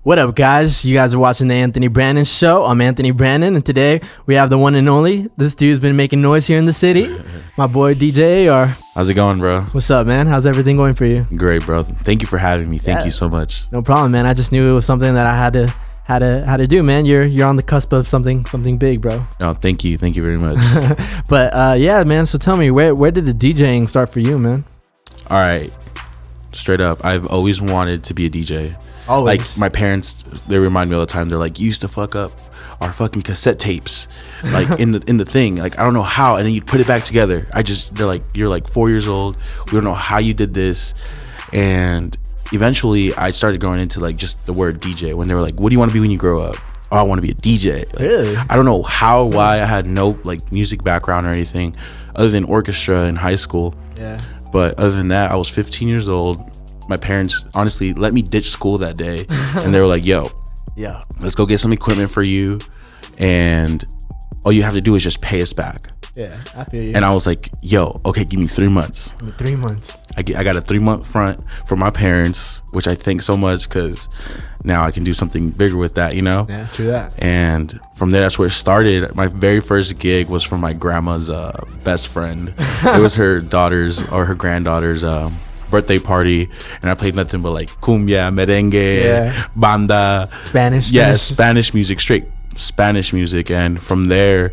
What up, guys? You guys are watching the Anthony Brandon Show. I'm Anthony Brandon, and today we have the one and only. This dude's been making noise here in the city. My boy DJ AR. How's it going, bro? What's up, man? How's everything going for you? Great, bro. Thank you for having me. Thank you so much. No problem, man. I just knew it was something that I had to do, man. You're on the cusp of something big, bro. No, thank you very much. But yeah, man. So tell me, where did the DJing start for you, man? All right, straight up, I've always wanted to be a DJ. Always. Like my parents, they remind me all the time. They're like, you used to fuck up our fucking cassette tapes, like in the thing. Like I don't know how, and then you'd put it back together. They're like, you're like 4 years old. We don't know how you did this, and eventually I started going into like just the word DJ when they were like, what do you want to be when you grow up? Oh, I want to be a DJ. Like, really? I don't know why I had no like music background or anything other than orchestra in high school. Yeah. But other than that, I was 15 years old. My parents honestly let me ditch school that day, and they were like, yo, yeah, let's go get some equipment for you, and all you have to do is just pay us back. Yeah, I feel you. And I was like, yo, okay, give me 3 months. 3 months. I got a 3-month front from my parents, which I thank so much because now I can do something bigger with that, you know? Yeah, true that. And from there, that's where it started. My very first gig was from my grandma's best friend. It was her daughter's or her granddaughter's birthday party, and I played nothing but like cumbia, merengue, banda, Spanish music, straight Spanish music. And from there,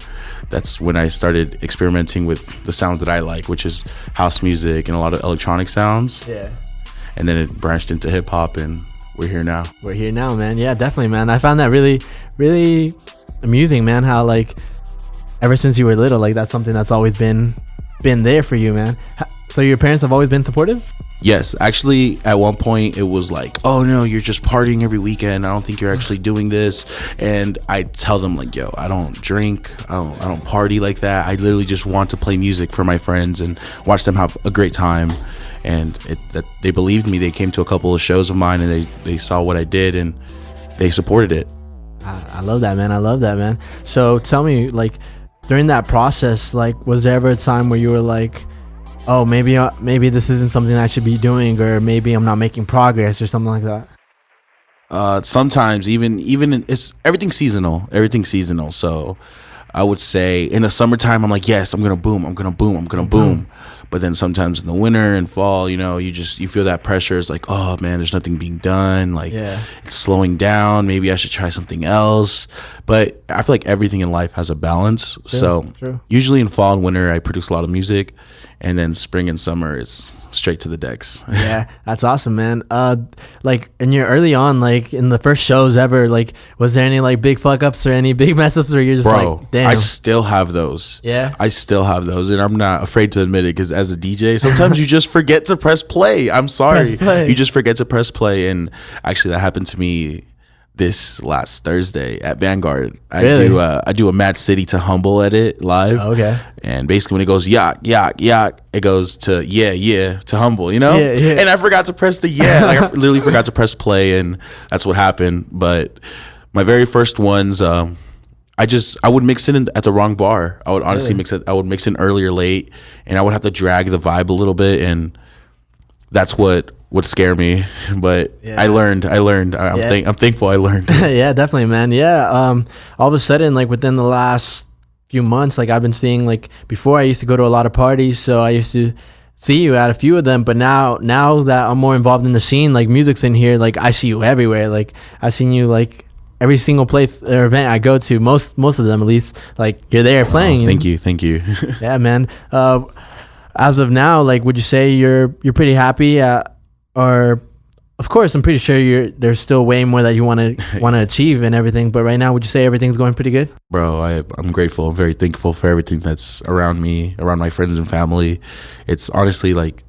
that's when I started experimenting with the sounds that I like, which is house music and a lot of electronic sounds. Yeah. And then it branched into hip hop, and we're here now. We're here now, man. Yeah, definitely, man. I found that really, really amusing, man. How like ever since you were little, like that's something that's always been there for you, man. So your parents have always been supportive? Yes, actually at one point it was like, oh no, you're just partying every weekend, I don't think you're actually doing this. And I tell them like, yo, I don't drink, I don't party like that. I literally just want to play music for my friends and watch them have a great time. And that they believed me. They came to a couple of shows of mine, and they saw what I did, and they supported it. I love that, man. I love that, man. So tell me, like during that process, like was there ever a time where you were like, oh, maybe this isn't something I should be doing, or maybe I'm not making progress or something like that? Sometimes even it's everything's seasonal. So I would say in the summertime, I'm like, yes, I'm gonna boom. But then sometimes in the winter and fall, you know, you feel that pressure. It's like, oh man, there's nothing being done. Like it's slowing down. Maybe I should try something else. But I feel like everything in life has a balance. True. Usually in fall and winter, I produce a lot of music, and then spring and summer is straight to the decks. Yeah, that's awesome, man. Like in your early on, like in the first shows ever, like was there any like big fuck ups or any big mess ups, or you're just like, damn? I still have those. Yeah, I still have those, and I'm not afraid to admit it, because as a DJ, sometimes you just forget to press play. I'm sorry, you just forget to press play. And actually, that happened to me this last Thursday at Vanguard. Really? I do a Mad City to Humble edit live. Oh, okay. And basically when it goes yak yak yak, it goes to yeah to Humble, you know? Yeah. And I forgot to press the like I literally forgot to press play, and that's what happened. But my very first ones, I would mix it in at the wrong bar. I would honestly mix it in early or late, and I would have to drag the vibe a little bit, and that's what would scare me. But I learned. I'm thankful I learned. Yeah, definitely, man. Yeah. All of a sudden, like within the last few months, like I've been seeing, like before I used to go to a lot of parties, so I used to see you at a few of them. But now that I'm more involved in the scene, like music's in here, like I see you everywhere. Like I've seen you like every single place or event I go to, most of them at least, like you're there playing. Thank you. Yeah, man. As of now, like would you say you're pretty happy or of course I'm pretty sure there's still way more that you want to achieve and everything, but right now would you say everything's going pretty good? Bro, I'm grateful. I'm very thankful for everything that's around me, around my friends and family. It's honestly like,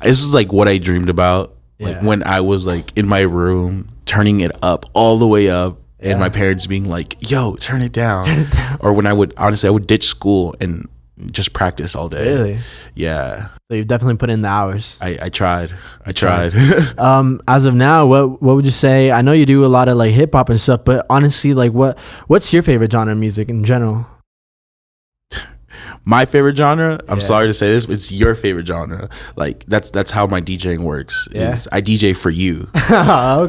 this is like what I dreamed about. Like when I was like in my room turning it up all the way up, and my parents being like, yo, turn it down. Or when I would ditch school and just practice all day. Really? Yeah. So you've definitely put in the hours. I tried. As of now, what would you say? I know you do a lot of like hip hop and stuff, but honestly, like what's your favorite genre of music in general? My favorite genre, I'm sorry to say this, but it's your favorite genre. Like that's how my DJing works. Is I DJ for you.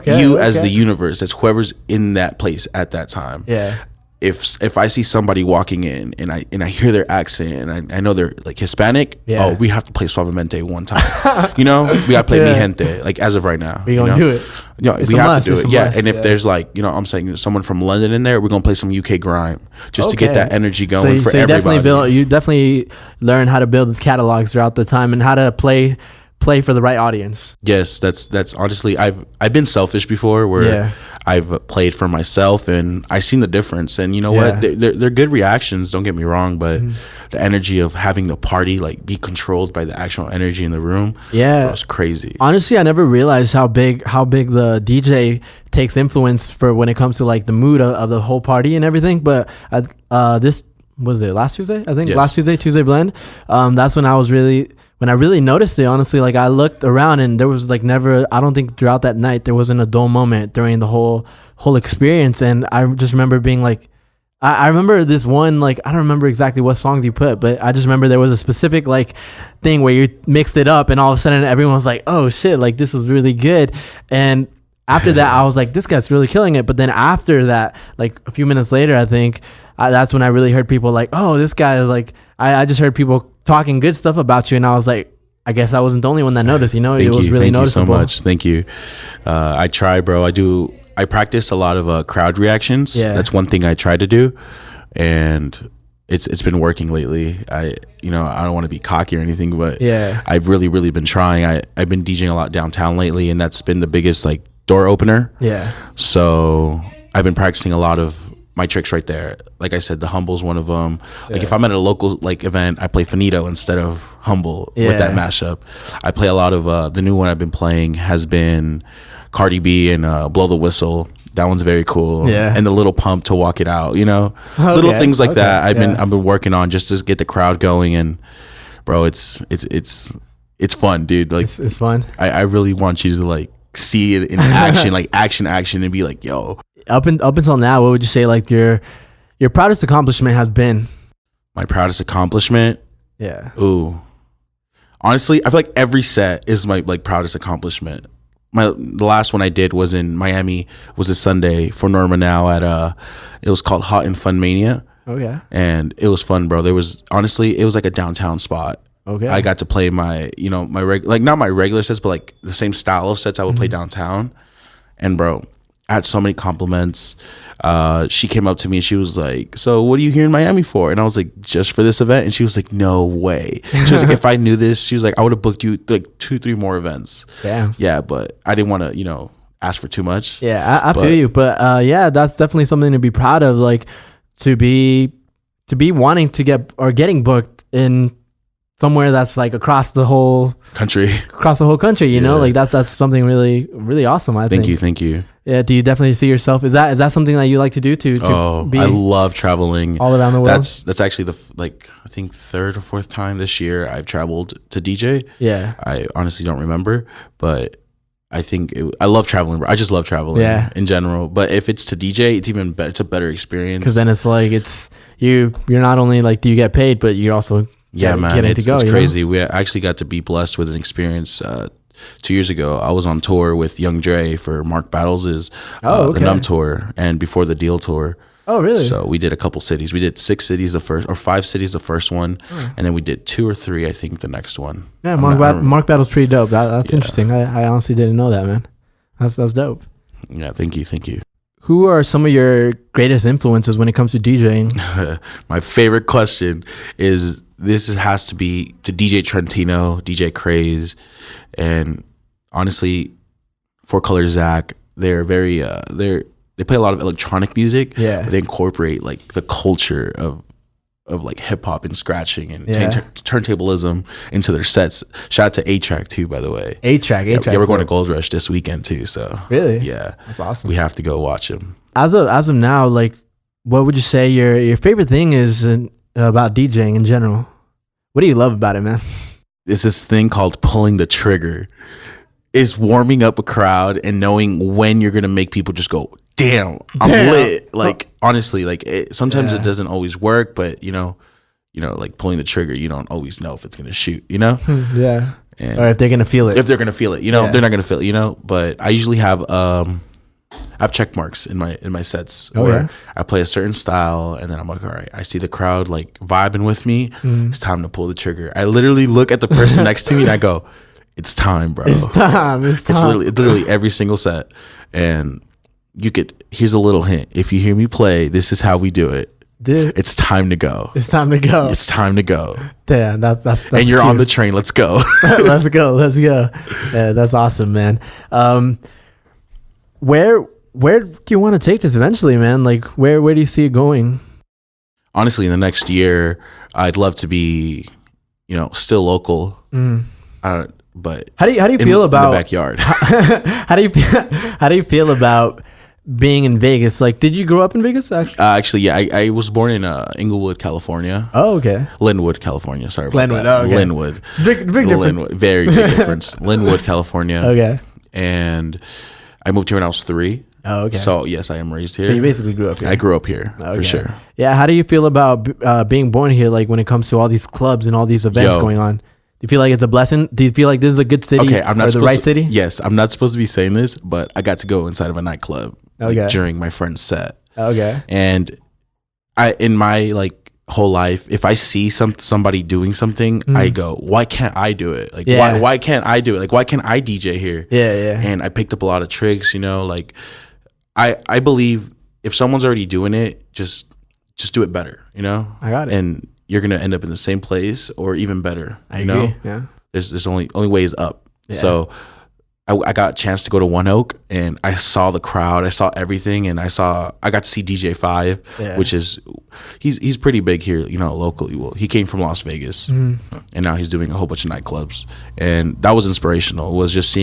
You as the universe. That's whoever's in that place at that time. Yeah. If I see somebody walking in and I hear their accent and I know they're like Hispanic, oh, we have to play Suavemente one time. You know, we gotta play Mi Gente, like as of right now. We gonna do it. You know, we have to do it. Yeah. And if there's like, you know, I'm saying someone from London in there, we're gonna play some UK grime just to get that energy going for everybody. You definitely learn how to build catalogs throughout the time and how to play for the right audience. Yes, that's honestly, I've been selfish before where I've played for myself and I've seen the difference. And you know what? They're good reactions, don't get me wrong, but the energy of having the party like be controlled by the actual energy in the room, was crazy. Honestly, I never realized how big the DJ takes influence for when it comes to like the mood of the whole party and everything. But this was it last Tuesday? I think last Tuesday Blend. That's when I really noticed it, honestly. Like I looked around and there was like never, I don't think throughout that night there wasn't a dull moment during the whole experience. And I just remember being like, I remember this one, like I don't remember exactly what songs you put, but I just remember there was a specific like thing where you mixed it up and all of a sudden everyone was like, oh shit, like this was really good. And after that I was like, this guy's really killing it. But then after that, like a few minutes later, I think that's when I really heard people like, oh, this guy, like I just heard people talking good stuff about you, and I was like, I guess I wasn't the only one that noticed. You know, it was really noticeable. Thank you so much. Thank you. I try, bro. I practice a lot of crowd reactions. That's one thing I try to do, and it's been working lately. I don't want to be cocky or anything, but I've really been trying. I've been DJing a lot downtown lately, and that's been the biggest like door opener. So I've been practicing a lot of my tricks right there. Like I said, the Humble's one of them. Like if I'm at a local like event, I play Finito instead of Humble with that mashup. I play a lot of the new one I've been playing has been Cardi B and Blow the Whistle. That one's very cool. And the little pump to walk it out, you know, little things like that. I've been working on just to get the crowd going. And bro, it's fun, dude. Like it's fun. I really want you to like see it in action, like action, and be like, yo. Up until now, what would you say like your proudest accomplishment has been? My proudest accomplishment? Yeah. Ooh. Honestly, I feel like every set is my like proudest accomplishment. The last one I did was in Miami, was a Sunday for Norma Now at it was called Hot and Fun Mania. Oh yeah. And it was fun, bro. There was honestly, it was like a downtown spot. Okay. I got to play my, like not my regular sets, but like the same style of sets I would play downtown. And bro, I had so many compliments. She came up to me and she was like, so what are you here in Miami for? And I was like, just for this event? And she was like, no way. She was like, if I knew this, she was like, I would have booked you like 2-3 more events. Damn. Yeah, but I didn't want to, ask for too much. Yeah, I feel you. But that's definitely something to be proud of. Like to be wanting to getting booked in somewhere that's like across the whole country, you know, like that's something really, really awesome. I think. Thank you. Yeah. Do you definitely see yourself? Is that something that you like to do to be I love traveling all around the world? That's actually I think 3rd or 4th time this year I've traveled to DJ. Yeah. I honestly don't remember, but I think I love traveling. I just love traveling in general. But if it's to DJ, it's even better. It's a better experience. Because then it's like you're not only like do you get paid, but you're also man, it's crazy. We actually got to be blessed with an experience 2 years ago. I was on tour with Young Dre for Mark Battles' the Numb tour and Before the Deal tour. Oh, really? So we did a couple cities. We did 6 cities the first, or 5 cities the first one, and then we did 2 or 3, I think, the next one. Yeah, Mark Battle's pretty dope. That's interesting. I honestly didn't know that, man. That's dope. Yeah, thank you. Who are some of your greatest influences when it comes to DJing? My favorite question is has to be to DJ Trentino, DJ Craze, and honestly, Four Color Zach. They're very they play a lot of electronic music. Yeah, but they incorporate like the culture of like hip hop and scratching and turntablism into their sets. Shout out to A-Track too, by the way. A-Track. Yeah, we're going to Gold Rush this weekend too. So really, yeah, that's awesome. We have to go watch him. As of now, like, what would you say your favorite thing is about DJing in general? What do you love about it, man? It's this thing called pulling the trigger. It's warming up a crowd and knowing when you're gonna make people just go, damn, I'm lit. Like honestly, like sometimes it doesn't always work, but you you know, like pulling the trigger, you don't always know if it's gonna shoot, you know. Yeah. And Or if they're gonna feel it. if they're gonna feel it, you know, they're not gonna feel it, you know. But I usually have I have check marks in my sets where I play a certain style, and then I'm like, all right, I see the crowd like vibing with me. It's time to pull the trigger. I literally look at the person next to me and I go, it's time, bro. It's time. It's literally every single set. And here's a little hint. If you hear me play, this is how we do it. Dude, it's time to go. It's time to go. It's time to go. Damn, that's and you're cute. on the train. Let's go. Let's go. Yeah, that's awesome, man. Where do you want to take this eventually, man? Like, where do you see it going? Honestly, in the next year, I'd love to be, you know, still local. But how do you feel about in the backyard? how do you feel about being in Vegas? Like, did you grow up in Vegas? Actually, yeah, I was born in Inglewood, California. Oh, okay. Linwood, California. Sorry about Linwood, that. okay. Linwood. Big difference. Linwood, very big difference. Linwood, California. Okay. And I moved here when I was 3. Oh, okay. So yes, I am raised here. So you basically grew up here. I grew up here for sure. Yeah. How do you feel about being born here? Like when it comes to all these clubs and all these events going on, do you feel like it's a blessing? Do you feel like this is a good city? Okay, I'm not the right city. Yes, I'm not supposed to be saying this, but I got to go inside of a nightclub during my friend's set. Okay. And in my like whole life, if I see somebody doing something, I go, why can't I do it? Like why can't I do it? Like why can't I DJ here? Yeah. And I picked up a lot of tricks, you know, like I believe if someone's already doing it, just do it better, you know? I got it. And you're gonna end up in the same place or even better. I agree. know? Yeah. There's only ways up. Yeah. So I got a chance to go to One Oak and I saw the crowd, I saw everything, and I got to see DJ 5, which is he's pretty big here, you know, locally. Well, he came from Las Vegas and now he's doing a whole bunch of nightclubs, and that was inspirational. It was just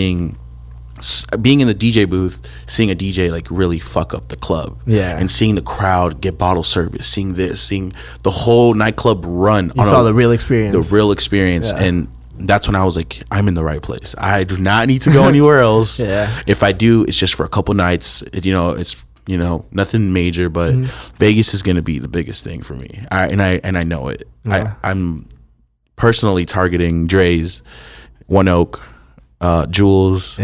being in the DJ booth, seeing a DJ like really fuck up the club, and seeing the crowd get bottle service, seeing the whole nightclub run. You saw the real experience. And that's when I was like, I'm in the right place. I do not need to go anywhere else. If I do, it's just for a couple nights. It's nothing major, but Vegas is going to be the biggest thing for me. I know it. I'm personally targeting Dre's, One Oak, Jules,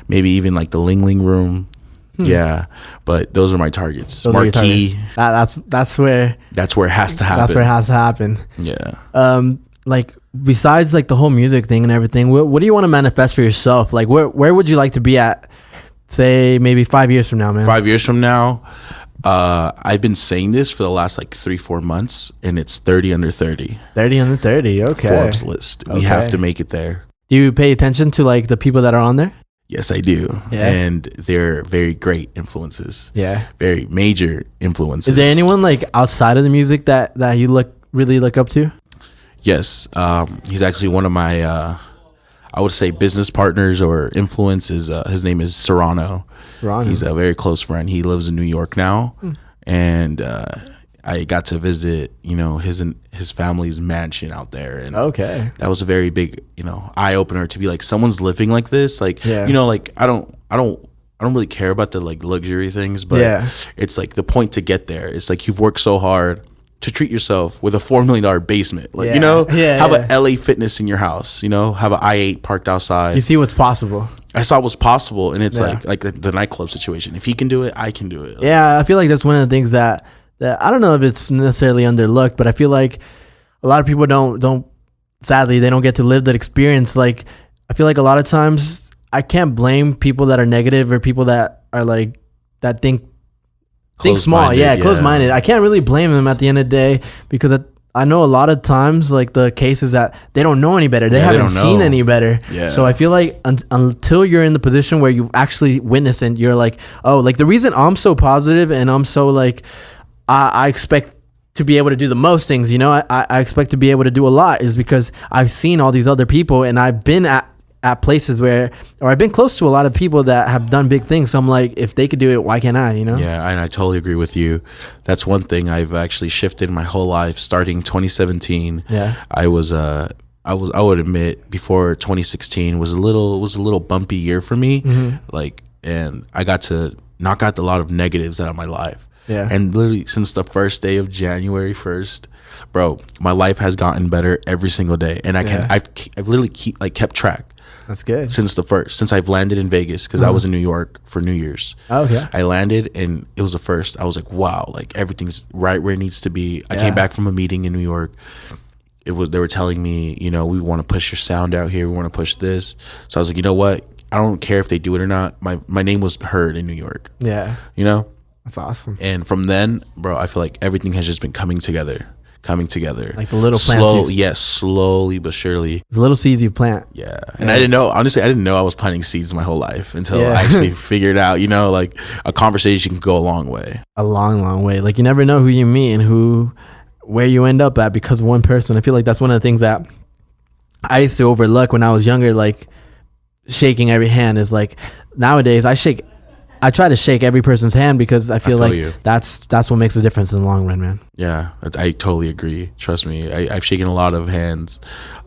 maybe even like the Ling Ling Room. But those are my targets. Marquee. That's where it has to happen. That's where it has to happen. Like besides like the whole music thing and everything, what do you want to manifest for yourself? Like where would you like to be at, say maybe 5 years from now, man? 5 years from now, I've been saying this for the last like 3-4 months, and it's 30 under 30. 30 under 30. Okay. Forbes list. We have to make it there. Do you pay attention to like the people that are on there? Yes, I do. And they're very great influences. Very major influences. Is there anyone like outside of the music that you really look up to? Yes. He's actually one of my I would say business partners or influences. His name is Serrano. He's a very close friend. He lives in New York now. And I got to visit, his family's mansion out there, and that was a very big, eye opener to be like, someone's living like this, like, like I don't really care about the like luxury things, but it's like the point to get there. It's like you've worked so hard to treat yourself with a $4 million basement, like have a LA Fitness in your house, have an I-8 parked outside. You see what's possible. I saw what's possible, and it's like the nightclub situation. If he can do it, I can do it. Yeah, I feel like that's one of the things that I don't know if it's necessarily underlooked, but I feel like a lot of people don't sadly they don't get to live that experience. Like I feel like a lot of times I can't blame people that are negative or people that are like that think small, close-minded. I can't really blame them at the end of the day, because I know a lot of times like the case is that they don't know any better. They haven't seen any better. So I feel like until you're in the position where you've actually witnessed and you're like, oh, like the reason I'm so positive and I'm so like I expect to be able to do the most things, I expect to be able to do a lot, is because I've seen all these other people, and I've been at places or I've been close to a lot of people that have done big things. So I'm like, if they could do it, why can't I, Yeah, and I totally agree with you. That's one thing I've actually shifted my whole life starting 2017. I would admit before 2016 was a little bumpy year for me. And I got to knock out a lot of negatives out of my life. And literally since the first day of January 1st, bro, my life has gotten better every single day, and I've literally kept track. That's good. Since I've landed in Vegas, because I was in New York for New Year's. Oh, okay. I landed and it was the first. I was like, wow, like everything's right where it needs to be. I came back from a meeting in New York. They were telling me, you know, we want to push your sound out here. We want to push this. So I was like, you know what? I don't care if they do it or not. My name was heard in New York. Yeah. You know? That's awesome. And from then, bro, I feel like everything has just been coming together. Like the little plants. Slowly but surely. The little seeds you plant. Yeah. And I didn't know, honestly, I didn't know I was planting seeds my whole life until I actually figured out, you know, like a conversation can go a long way. A long, long way. Like you never know who you meet and where you end up at because of one person. I feel like that's one of the things that I used to overlook when I was younger, like shaking every hand is like nowadays I try to shake every person's hand because I feel like that's what makes a difference in the long run, man. Yeah, I totally agree. Trust me. I've shaken a lot of hands,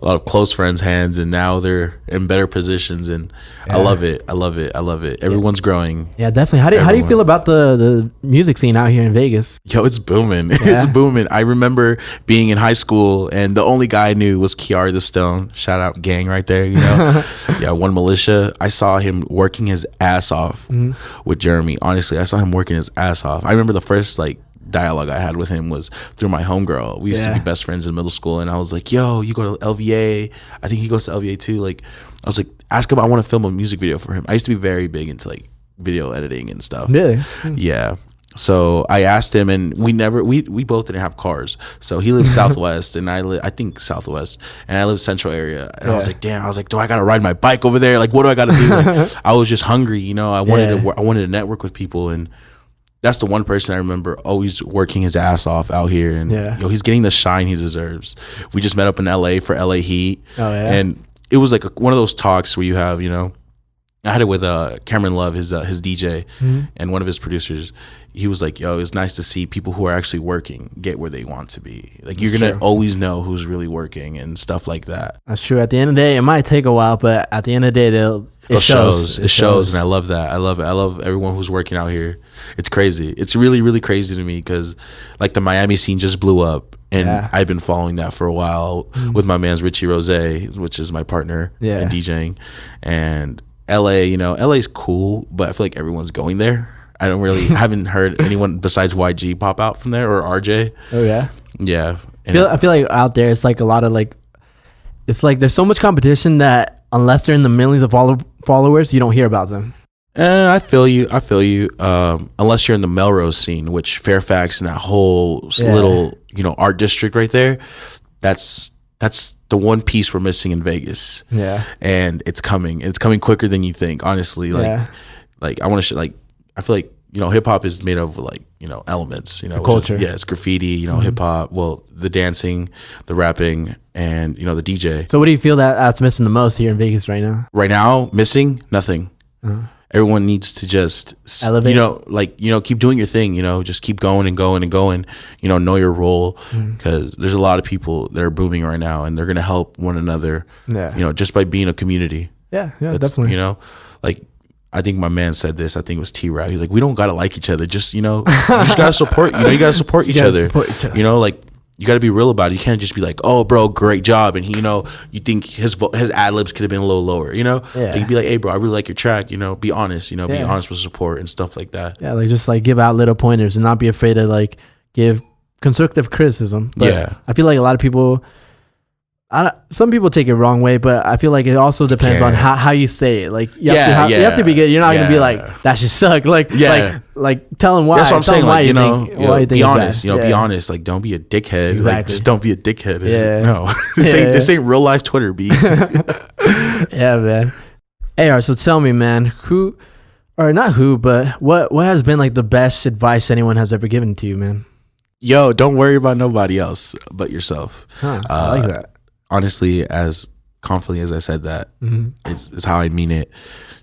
a lot of close friends' hands, and now they're in better positions, and I love it. Everyone's growing. Yeah, definitely. How do you feel about the music scene out here in Vegas? Yo, it's booming. Yeah. It's booming. I remember being in high school, and the only guy I knew was Kiara the Stone. Shout out gang right there, you know? Yeah, One Militia. I saw him working his ass off with Jeremy. Honestly, I saw him working his ass off. I remember the first dialogue I had with him was through my homegirl. We used to be best friends in middle school, and I was like, yo, you go to LVA? I think he goes to LVA too. Like, I was like, ask him, I want to film a music video for him. I used to be very big into video editing and stuff. Really? Yeah. So I asked him, and we both didn't have cars. So he lives Southwest, and I think Southwest, and I live Central area. And I was like, damn. I was like, do I gotta ride my bike over there? Like, what do I gotta do? Like, I was just hungry, you know. I wanted to network with people, and that's the one person I remember always working his ass off out here, and he's getting the shine he deserves. We just met up in LA for LA Heat, and it was like one of those talks where you have, you know, I had it with Cameron Love, his DJ, and one of his producers. He was like, yo, it's nice to see people who are actually working get where they want to be. Like, you're going to always know who's really working and stuff like that. That's true. At the end of the day, it might take a while, but at the end of the day, it shows. And I love that. I love everyone who's working out here. It's crazy. It's really, really crazy to me because, like, the Miami scene just blew up. And I've been following that for a while with my man's Richie Rose, which is my partner in DJing. And LA, you know, LA's cool, but I feel like everyone's going there. I haven't heard anyone besides YG pop out from there or RJ. Oh yeah. Yeah. I feel like out there it's like a lot of it's like there's so much competition that unless they're in the millions of followers, you don't hear about them. I feel you. Unless you're in the Melrose scene, which Fairfax and that whole little, you know, art district right there, that's the one piece we're missing in Vegas. Yeah. And it's coming. It's coming quicker than you think, honestly. Like I want to I feel like, you know, hip hop is made of you know, elements, you know, culture. It's graffiti, you know, hip hop, well, the dancing, the rapping, and, you know, the DJ. So what do you feel that's missing the most here in Vegas right now? Right now, missing nothing. Everyone needs to just elevate, you know, keep doing your thing, you know, just keep going and going and going, you know your role, because there's a lot of people that are booming right now, and they're going to help one another, you know, just by being a community. Yeah, definitely. You know, like, I think my man said this, I think it was T-Rap. He's like, we don't got to like each other. Just, you know, you just got to support, you know, you got to support each other. You know, like, you got to be real about it. You can't just be like, oh, bro, great job. And he, you know, you think his ad-libs could have been a little lower, you know? Yeah. Like, you'd be like, hey, bro, I really like your track. You know, be honest, you know, be honest with support and stuff like that. Yeah, like, just, like, give out little pointers and not be afraid to, like, give constructive criticism. But I feel like a lot of people... some people take it wrong way, but I feel like it also depends on how you say it. Like you have to be good. You're not gonna be like, that should suck. Like tell them why. That's what I'm saying. Like, you know, be honest. You know, be honest. Like, don't be a dickhead. Exactly. Like, just don't be a dickhead. No, this ain't real life Twitter, B. Yeah, man. Hey, all right, so tell me, man, what has been like the best advice anyone has ever given to you, man? Yo, don't worry about nobody else but yourself. I like that. Honestly, as confidently as I said that, it's how I mean it.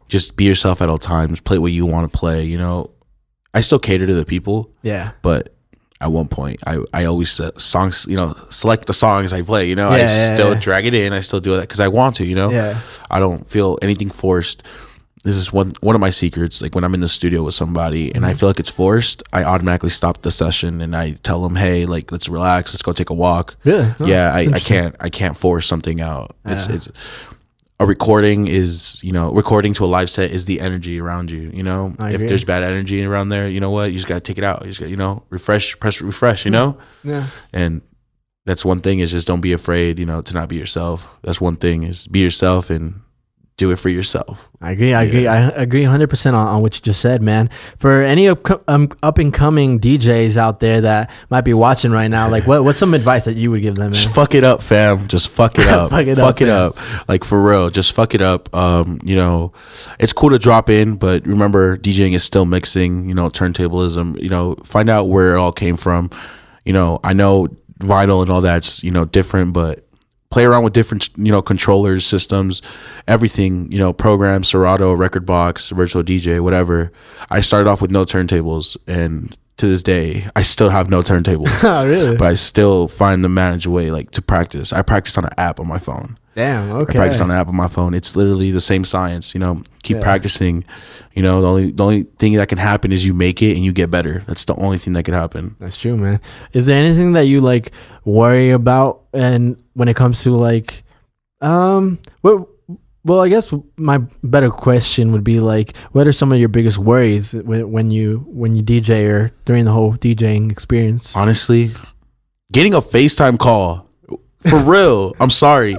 Just be yourself at all times. Play what you want to play. You know, I still cater to the people. Yeah. But at one point, I always select the songs I play. You know, I still drag it in. I still do that because I want to. You know. Yeah. I don't feel anything forced. this is one of my secrets. Like when I'm in the studio with somebody and I feel like it's forced, I automatically stop the session and I tell them, hey, like let's relax, let's go take a walk. Really? Oh, Yeah, I can't force something out. It's a recording is, recording to a live set is the energy around you. If there's bad energy around there, you know what, you just gotta take it out. You just got, press refresh. Yeah. And that's one thing, is just don't be afraid, to not be yourself. That's one thing, is be yourself and do it for yourself. I agree. I agree 100% on what you just said, man. For any up and coming DJs out there that might be watching right now, like what's some advice that you would give them, man? Just fuck it up, fam. Just fuck it up. fuck it up. Like for real, just fuck it up. It's cool to drop in, but remember, DJing is still mixing. Turntablism. Find out where it all came from. I know vinyl and all that's different, but play around with different, controllers, systems, everything, programs, Serato, record box, virtual DJ, whatever. I started off with no turntables, and to this day, I still have no turntables. Oh, really? But I still find the manage way, like, to practice. I practice on an app on my phone. Damn, okay. I practice on an app on my phone. It's literally the same science, keep practicing. The only thing that can happen is you make it and you get better. That's the only thing that could happen. That's true, man. Is there anything that you like worry about, and when it comes to like well, I guess my better question would be like, what are some of your biggest worries when you DJ or during the whole DJing experience? Honestly, getting a FaceTime call. For real. I'm sorry.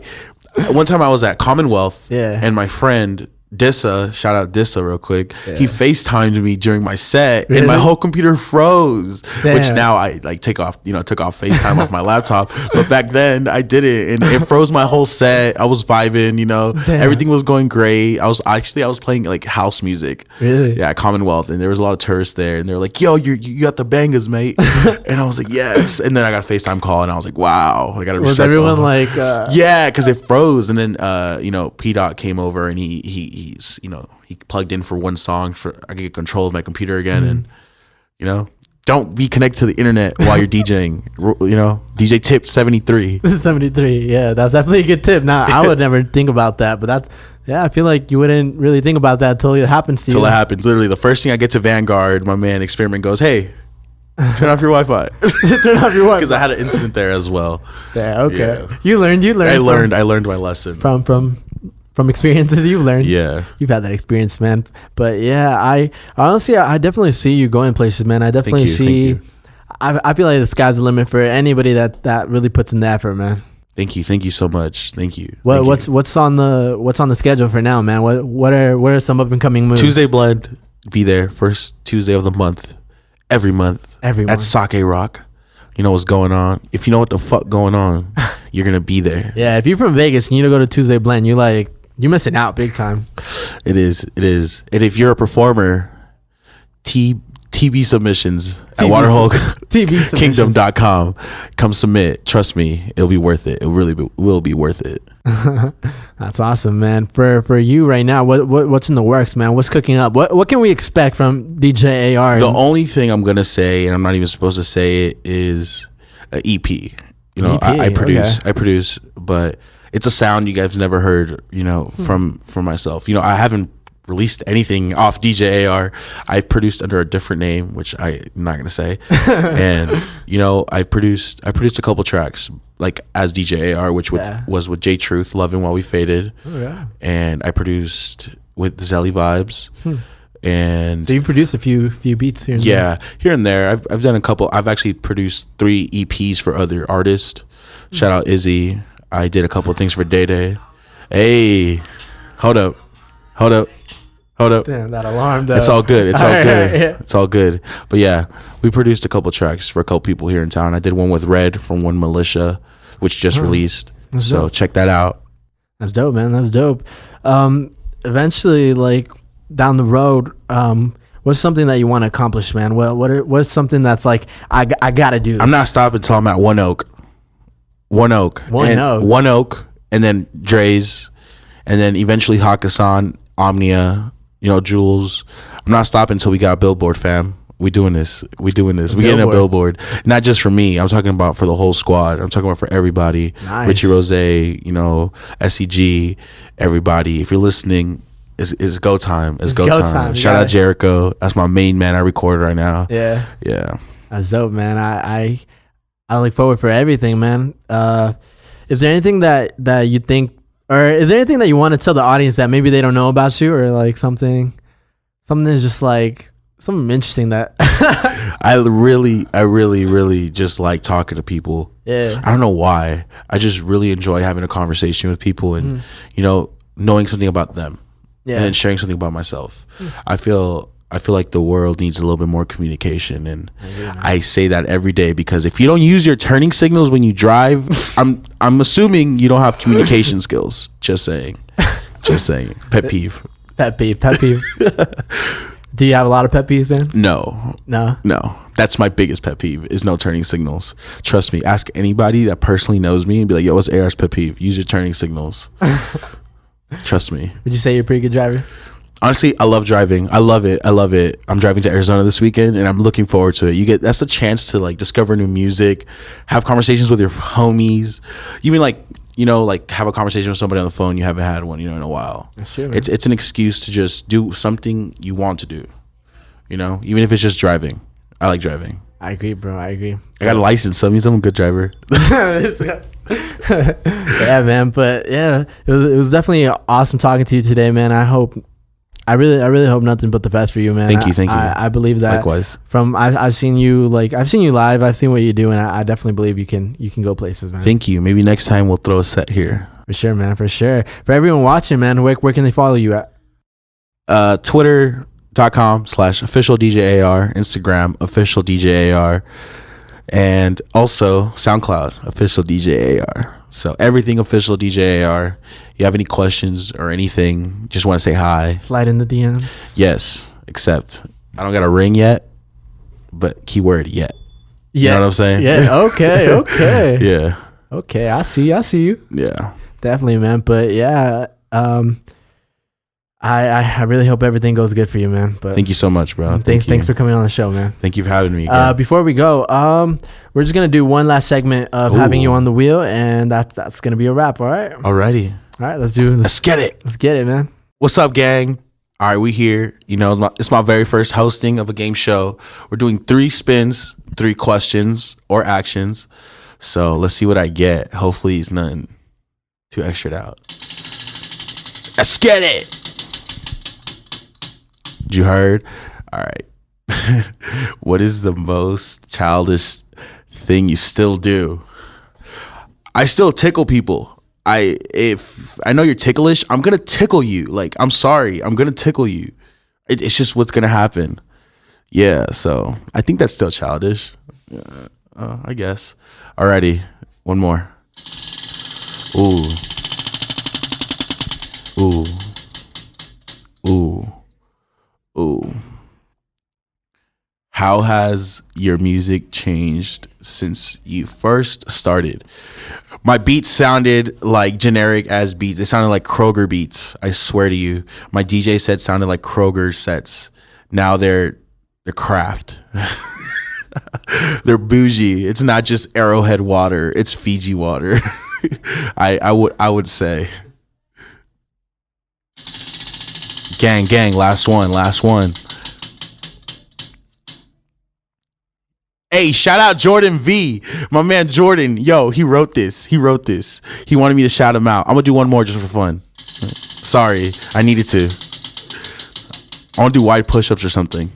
One time I was at Commonwealth, and my friend Dissa, shout out Dissa real quick, he FaceTimed me during my set, and my whole computer froze. Damn. Which now I like took off FaceTime off my laptop, but back then I did it, and it froze my whole set. I was vibing, everything was going great. I was playing like house music, at Commonwealth, and there was a lot of tourists there, and they were like, yo, you got the bangers, mate. And I was like, yes. And then I got a FaceTime call, and I was like, wow, I gotta reset. Was everyone like yeah, because it froze. And then P Dot came over, and he plugged in for one song for I could get control of my computer again. And don't be connected to the internet while you're DJing. DJ tip 73. 73. Yeah, that's definitely a good tip. Now I would never think about that, but I feel like you wouldn't really think about that until it happens to you. Until it happens. Literally, the first thing I get to Vanguard, my man Experiment goes, hey, turn off your Wi-Fi. Turn off your Wi-Fi. Because I had an incident there as well. Yeah, okay. Yeah. You learned. I learned my lesson. From experiences you've learned. Yeah. You've had that experience, man. But yeah, I honestly, I definitely see you going places, man. I definitely see, I feel like the sky's the limit for anybody that really puts in the effort, man. Thank you so much. Thank you. What's on the schedule for now, man? What are some up and coming moves? Tuesday Blend, be there first Tuesday of the month, every month at Sake Rock. You know what's going on. If you know what the fuck going on, you're gonna be there. Yeah, if you're from Vegas and you go to Tuesday Blend, you're missing out big time. It is. And if you're a performer, TV submissions at waterholekingdom.com. Come submit. Trust me, it'll be worth it. It really will be worth it. That's awesome, man. For you right now, what's in the works, man? What's cooking up? What can we expect from DJ AR? The only thing I'm gonna say, and I'm not even supposed to say it, is an EP. I produce, but it's a sound you guys never heard, from Myself. I haven't released anything off DJ AR. I've produced under a different name, which I'm not gonna say. And I produced a couple tracks like as DJ AR, which was with J Truth, Loving While We Faded. Oh, yeah. And I produced with Zelly Vibes. And so you've produced a few beats here and there. Here and there. I've done a couple. I've actually produced 3 EPs for other artists. Shout out Izzy. I did a couple of things for Day Day. Hey, hold up. Damn, that alarm. It's all good. It's all good. Yeah. It's all good. But yeah, we produced a couple tracks for a couple people here in town. I did one with Red from One Militia, which just released. So dope. Check that out. That's dope, man. That's dope. Eventually, like down the road, what's something that you want to accomplish, man? What's something that's like I gotta do this? I'm not stopping until I'm at One Oak, and then Dre's, and then eventually Hakkasan, Omnia, Jules. I'm not stopping until we got a Billboard, fam. We doing this. We getting a Billboard. Not just for me. I'm talking about for the whole squad. I'm talking about for everybody. Nice. Richie Rose, SCG, everybody. If you're listening, it's go time. It's go go time. time. You Shout got out it. Jericho. That's my main man I record right now. Yeah. Yeah. That's dope, man. I look forward for everything, man. Is there anything that you think, or is there anything that you want to tell the audience that maybe they don't know about you, or like something that's just like something interesting that I really just like talking to people. Yeah. I don't know why. I just really enjoy having a conversation with people and knowing something about them. Yeah. And then sharing something about myself. I feel like the world needs a little bit more communication, and I say that every day, because if you don't use your turning signals when you drive, I'm assuming you don't have communication skills. Just saying. Pet peeve. Do you have a lot of pet peeves, man? No. That's my biggest pet peeve, is no turning signals. Trust me. Ask anybody that personally knows me and be like, yo, what's AR's pet peeve? Use your turning signals. Trust me. Would you say you're a pretty good driver? Honestly, I love driving. I love it. I'm driving to Arizona this weekend, and I'm looking forward to it. That's a chance to like discover new music, have conversations with your homies, even like have a conversation with somebody on the phone you haven't had one in a while. That's true, man. It's an excuse to just do something you want to do. Even if it's just driving. I like driving. I agree, bro. I got a license, so that means I'm a good driver. Yeah, man. But yeah, it was definitely awesome talking to you today, man. I really hope nothing but the best for you, man. Thank you. I believe that. Likewise. I've seen you live. I've seen what you do, and I definitely believe you can go places, man. Thank you. Maybe next time we'll throw a set here. For sure, man. For sure. For everyone watching, man, where can they follow you at? Twitter.com/official DJAR, Instagram official DJAR, and also SoundCloud official DJAR. So everything official DJAR. You have any questions or anything, just want to say hi, slide in the DMs. Yes, except I don't got a ring yet, but keyword yet. You know what I'm saying? Yeah. Okay. Yeah. Okay. I see you. Yeah. Definitely, man. But yeah, I really hope everything goes good for you, man. But thank you so much, bro. Thanks for coming on the show, man. Thank you for having me. Before we go, we're just gonna do one last segment of having you on the wheel, and that's gonna be a wrap. All right. Alrighty. All right. Let's get it. Let's get it, man. What's up, gang? All right, we here. It's my very first hosting of a game show. We're doing 3 spins, 3 questions or actions. So let's see what I get. Hopefully it's nothing too extra out. Let's get it. You heard? All right. What is the most childish thing you still do? I still tickle people. If I know you're ticklish, I'm gonna tickle you. Like, I'm sorry, I'm gonna tickle you. It's just what's gonna happen. Yeah, so I think that's still childish. I guess. Alrighty, one more. Ooh. How has your music changed since you first started? My beats sounded like generic as beats. They sounded like Kroger beats. I swear to you. My DJ set sounded like Kroger sets. Now they're craft. They're bougie. It's not just Arrowhead water. It's Fiji water. I would say. Gang, last one. Hey, shout out Jordan V. My man Jordan. Yo, he wrote this. He wanted me to shout him out. I'm going to do one more just for fun. Sorry, I needed to. I want to do wide push-ups or something.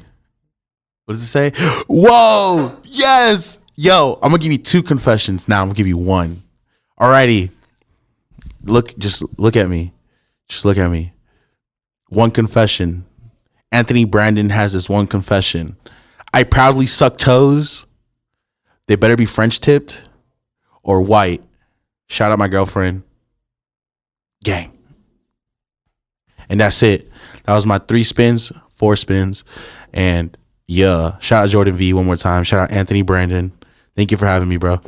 What does it say? Whoa, yes. Yo, I'm going to give you 2 confessions. Now I'm going to give you 1. Alrighty. Just look at me. 1 confession. Anthony Brandon has this 1 confession. I proudly suck toes. They better be French tipped or white. Shout out my girlfriend. Gang. And that's it. That was my 3 spins, 4 spins. And yeah, shout out Jordan V one more time. Shout out Anthony Brandon. Thank you for having me, bro.